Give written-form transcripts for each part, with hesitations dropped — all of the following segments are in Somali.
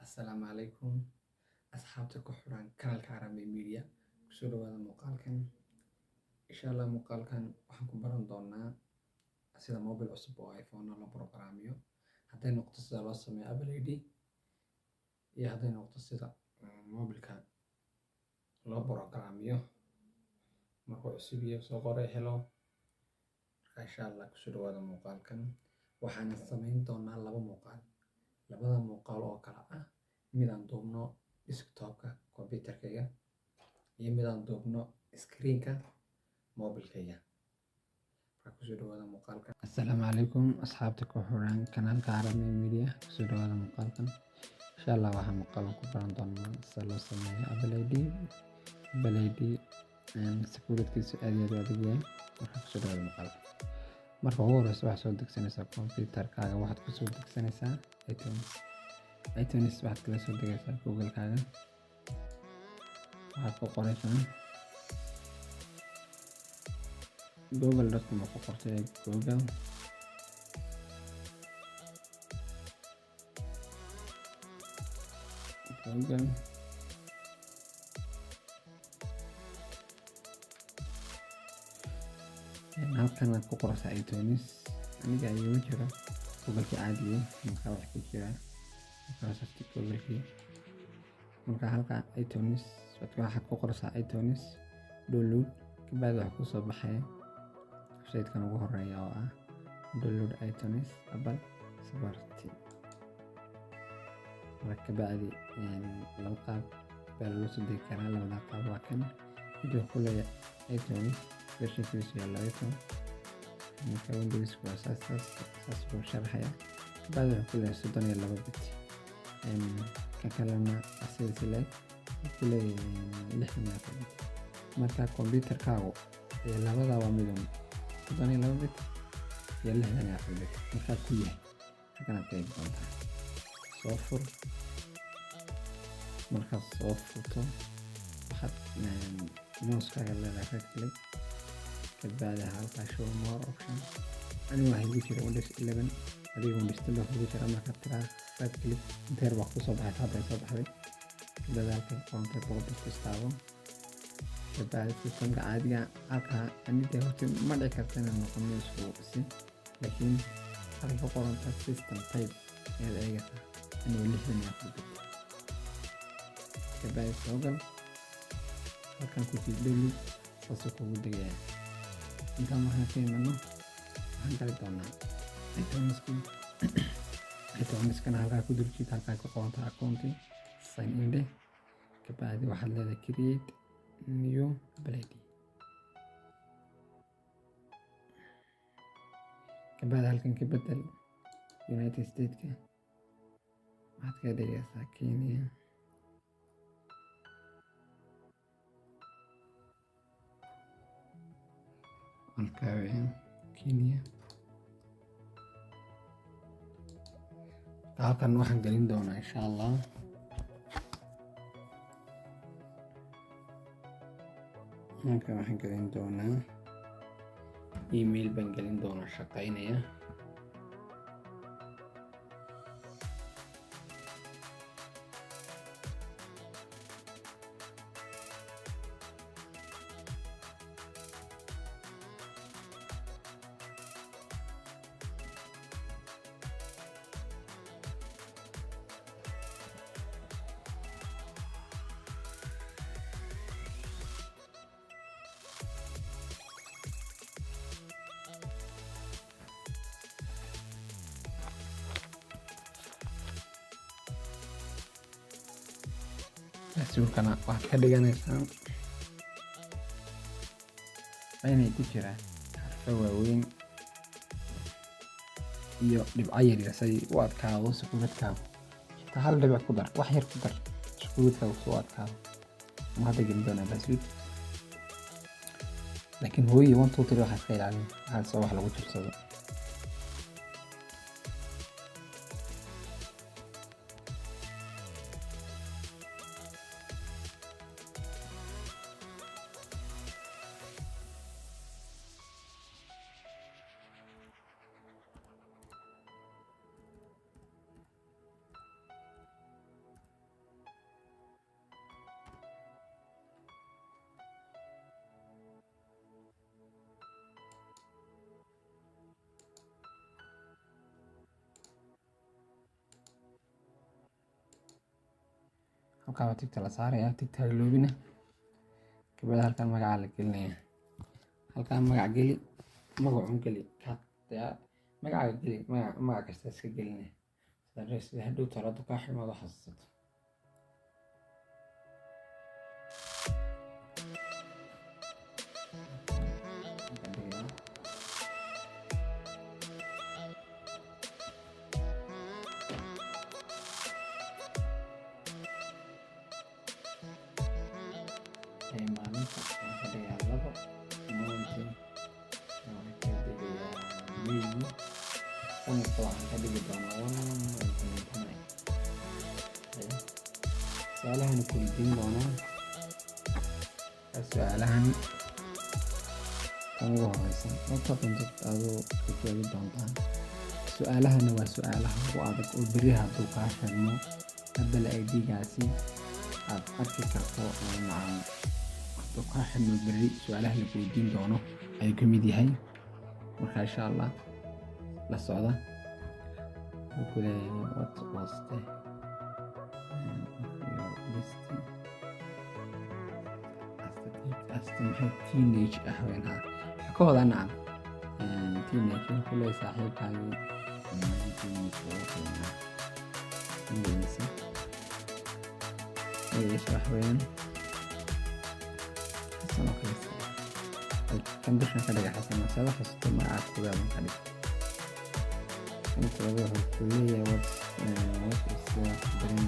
Assalaamu calaykum asxaabta ku xiran kanaalka Harambee Media. Kusoo dhawaada muuqaalkan. Insha Allah muuqaalkan waxaan ku baran doonaa sida mobile cusub oo iPhone loo programyo, hadday noqoto sida loo sameeyo Apple ID iyo hadday noqoto sida mobilka loo programyo markuu cusub yahay soo qoray hello. Insha Allah kusoo dhawaada muuqaalkan. Waxaan samayn doonaa laba muuqaal. Labada muuqaal oo kala ah mid aan duubno desktopka computerkayga iyo mid aan duubno screenka mobilkayga. Kusoo dhawaada muuqaalkan. Assalaamu calaykum asxaabta ku xiran kanaalka Harambee Media. Kusoo dhawaada muuqaalkan. Insha Allah waxaan muuqaalkan ku baran doonaa sida loo sameeyo Apple ID securitykiisu aad iyo aad u adag yahay. Kusoo dhawaada muuqaalkan. Marka ugu horeysa waxaad soo degsanaysaa computerkaaga, waxaad ku soo degsanaysaa iTunes waxaad kala soo degaysaa Google-kaaga, waxaad ku qoraysaa google.com oo ku qortay Google. halkan aad ku qoraysaa iTunes. aniga ayuu jira Google-kii caadiga marka wax ku jira Microsoft Google-kii. marka halka iTunes waxaad ku qoraysaa iTunes download, kabacdi waxa ku soo baxaya website-kan ugu horeeya oo ah download iTunes Apple Safari. marka kabacdi laba qaab baa loo soo degi karaa. labada qaab waa kan video ku leeyahay iTunes version-kiisu yahay 12. marka Windows waa saas buu sharaxaya. kabacdi wuxuu ku leeyahay 32 bit, kan kalena asida select ku leeyahay 64 bit. marka computerkaagu labada waa midun 32 bit iyo 64 bit marka ku yahay halkan aad ka eegi doontaa. soo fur. markaad soo furto waxaad mouse-kaaga leedahay right click, kabacdi halkaa show more option. aniga waxaa igu jira Windows 11, adiga Windows 10 baa kugu jira. marka tiraa right click inteer baa kusoo baxay, hadda soo baxday. dadaalka counter ku istaabo, kabacdi systemka caadiga halkaa aniga horta ma dhici karta inaan noqono isku si, laakiin halka qoranta system type ayaad eegaysaa inuu 64 bit. kabacdi soo gal halkan ku sii download saasuu kugu degaya. intaan waxaan ka imanno waxaan gali doonaa iTunes-kana halkaa ku durjid, halkaa ku qoranta account sign in leh. kabacdi waxaad leedahay create new Apple ID. kabacdi halkan ka bedel United States-ka waxaad ka dhigaysaa Kenya. halkaa Kenya. halkan waxaan gelin doonaa insha Allah halkan waxaan gelin doonaa email baan gelin doonaa shaqaynaya. Sawirkana waxaad ka dhiganaysaa inay ku jiraan xarfo waaweyn iyo dhibco yaryar si u adkaado sawirkaagu. xitaa hal dhibic ku dar, wax yar ku dar sawirkaagu soo adkaado. ma hadda gelin doonaa password, laakiin hooyo 1 2 3 waxaad ka ilaalin waxaad wax lagu jirsado. halkaa waa tigta la saaraya, tigta haloobina. Kabacdi halkan magaca la gelinaya, halkan magac geli, magacun geli, magaca geli, magac kasta iska gelinaya sida hadhow talada kaa xirmado xasuusato. Maalinta waxaan ka dhigayaa 2 mountain, waxaan ka dhigayaa May, sanadka waxaan ka dhigi doonaa 199. Su'aalahan ku weydiin doonaa, su'aalahan ugu horeysa marka dad adoo ku joogi doontaan. Su'aalahan waa su'aalaha ugu adag oo beri hadduu kaa xirmo hadal ID-gaasi aad arki karto macaan hadduu kaa xirmo beri su'aalaha la weydiin doono ayuu ka mid yahay. Marka insha Allah la socda. Wuxuu leeyahay what was the maxay teenage haweenha waxa ka wada nacam teenage wuxuu leeyahay saaxiibkaagii haween xasan oo kale kan bishan ka dhiga xasan masada xasuusto magaca koowaad ka dhig. Inta lagu wuxuu leeyahay what is your dream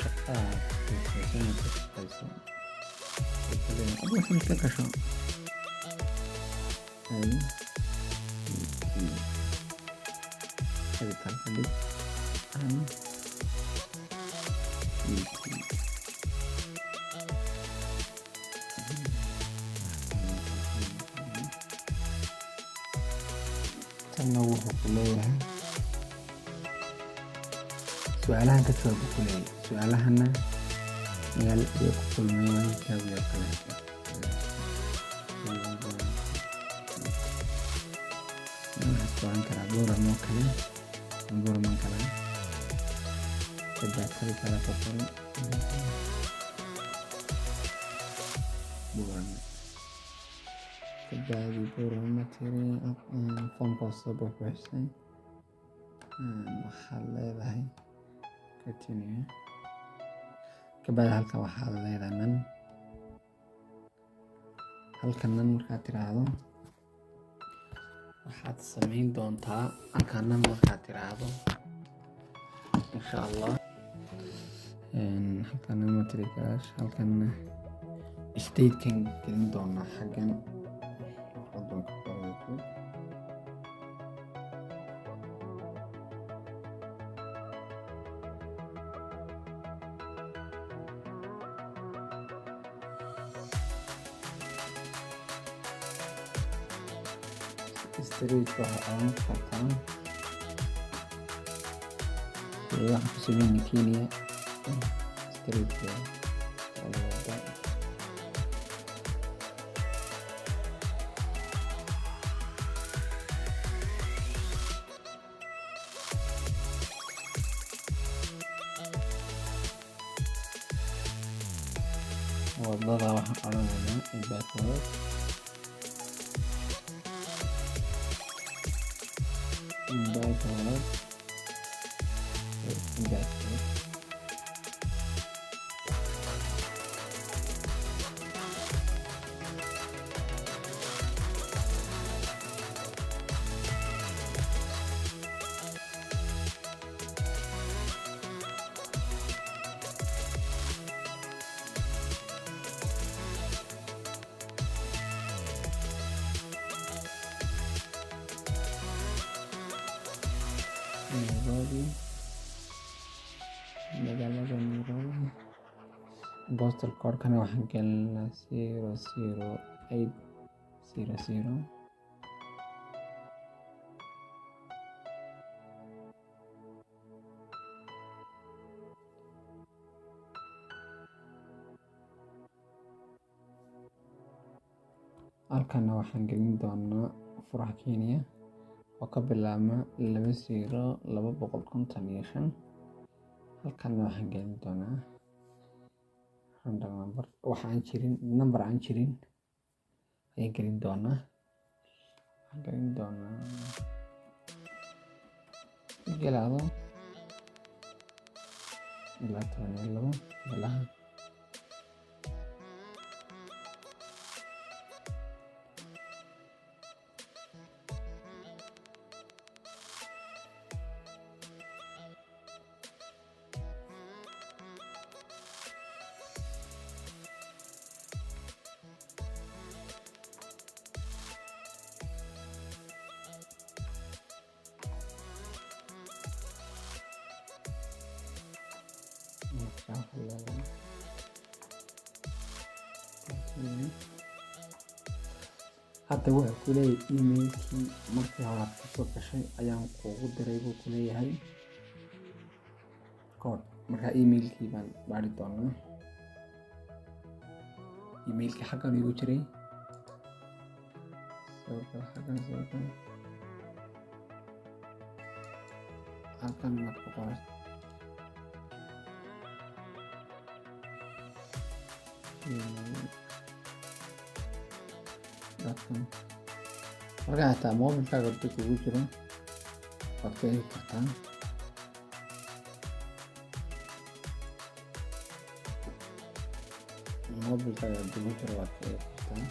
shaqaa أبغى أسمع كذا هذه تعرف تنوه كلها سؤالها كتب كلها سؤالها meel iyo ku kulmayaan kaabiga kale waxaan karaa booramo kale booramo kale saddex kale ka qoran booramo kabacdi booramo tiri foomkaasoo buuxbuuxsay waxaad leedahay continue. Kabacdi halkan waxaad leedahay nan, halkan nan markaad tiraahdo waxaad samayn doontaa halkan nan markaad tiraahdo insha Allah halkan nan matrikash halkan state-kan gelin doonaa xaggan waddanka kaleeto. Street waxa aan qabtaan waxaan ku sameynay Kenya street wadada waxaan odhanaynaa backward Nairobi magaalada Nairobi postal code-kana waxaan gelinaa 00800. halkana waxaan gelin doonaa furaha Kenya oo ka bilaabma 20255. halkana waxaan gelin doonaa random number waxaan jirin number aan jirin ayaan gelin doonaa gelaado ilaa 12 ilaha hadda wuxuu ku leeyahay emailkii markii hore aad kasoo gashay ayaan kuugu diray buu ku leeyahay code. Marka emailkii baan baari doonaa. Emailkii xaggan igu jiray xaggan halkan marka qoras marka hataa mobilkaaga dib ugu jiro waad ka heli kartaa. Mobilkaaga dib ugu jiro waad ka heli kartaa.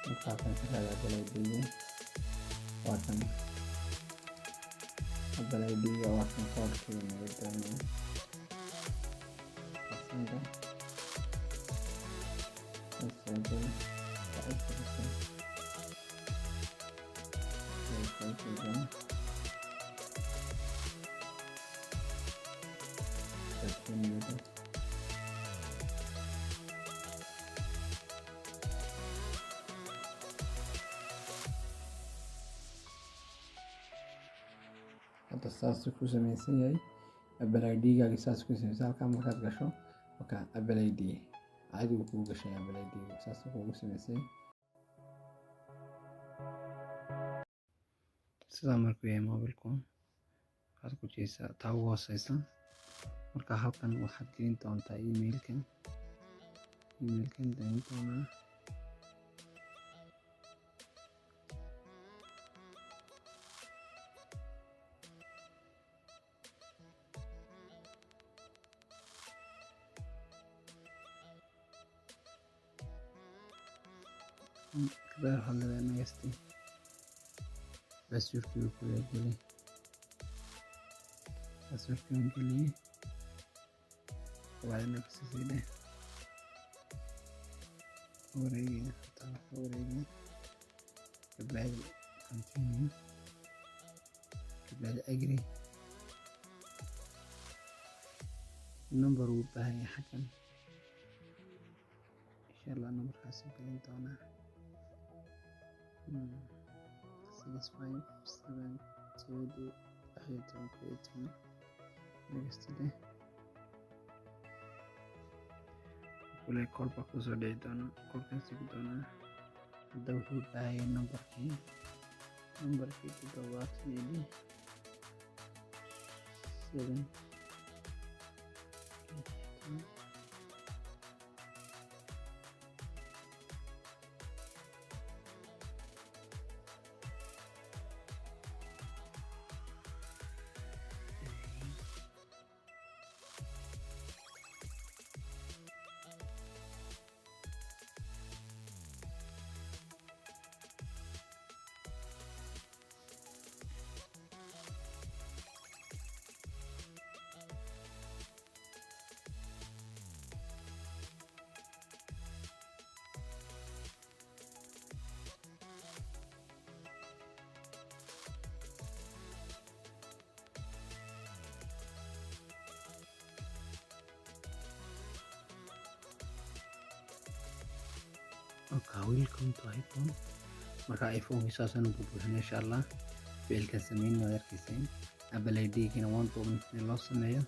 Markaasaan ka raada Apple ID-ga waa kan koodhkii naga doonaya hadda saas ku samaysan yahay. Apple ID-gaaga saas ku samaysan halkaa markaad gasho marka Apple ID adigu kugu gashay Apple ID-ga saas kugu samaysan sidaa markuu yahay mobilku waxaad ku jeesaa taa ugu hooseysa. Marka halkan waxaad gelin doontaa emailkan gelin doonaa كبار هلا أنا يستي بس يركي وكل يقولي بس يركي وكلي وبعدين نفس زينه وريجي تعرف وريجي قبل 50 قبل أجري النمبر وبهاي حكم إن شاء الله نمبر حاسب كلين تونا 6 5 7 2 8 next day kulay kolba kusoo dhici doona kolkan sigi doona. Hadda wuxuu baahayay nambarkii 7 Okay, welcome to iPhone. Marka iPhone isaasan ugu buuxin insha Allah ficilka sameyn waa arkaysan Apple ID-gina waan doonay in loo sameeyo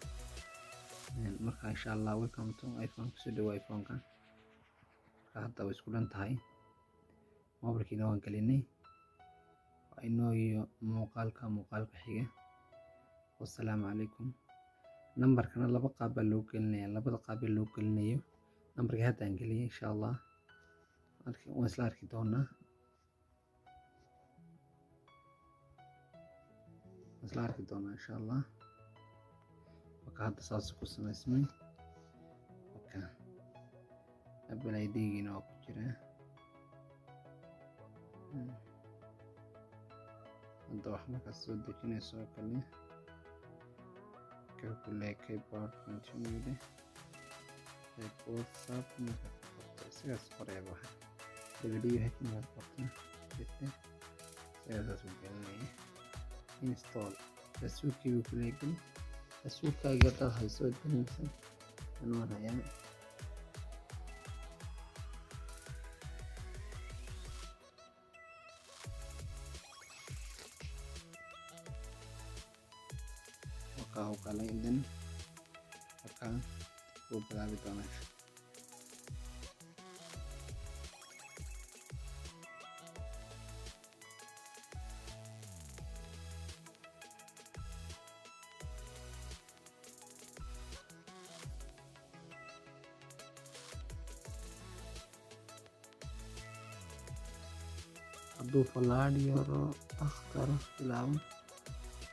marka insha allah welcome to iphone. kusoo dhawo iphone-ka. marka hadda way isku dhan tahay, mobilkiina waan gelinay. waa inoo iyo muuqaalka xiga. wassalaamu calaykum. nambarkana laba qaab baa loo gelinaya, labada qaab ee loo gelinayo nambarkii hadda aan geliyay insha allah waan isla arki doonaa. insha allah. marka hadda saas ku samaysmay. marka Apple ID-giina waa ku jiraa. hadda wax markaas soo dejinayso oo kale calculate keyboard continue WhatsApp markaad qorto isagaas qoraya waxa WH markaad qorto isagaas u gelinaya install rasuulkii buu ku leeyahay. rasuulkaaga dad hayso gelinaysa anuu hayaan. marka kale idan marka uu bilaabi doonaa. hadduu fallaadh yaro akhtaro bilaabo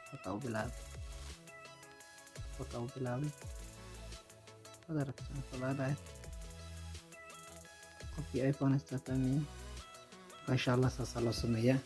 marka uu bilaabay waad aragtaa fallaadhahay qofkii iphone isticmaalaya. insha allah saasaa loo sameeyaa.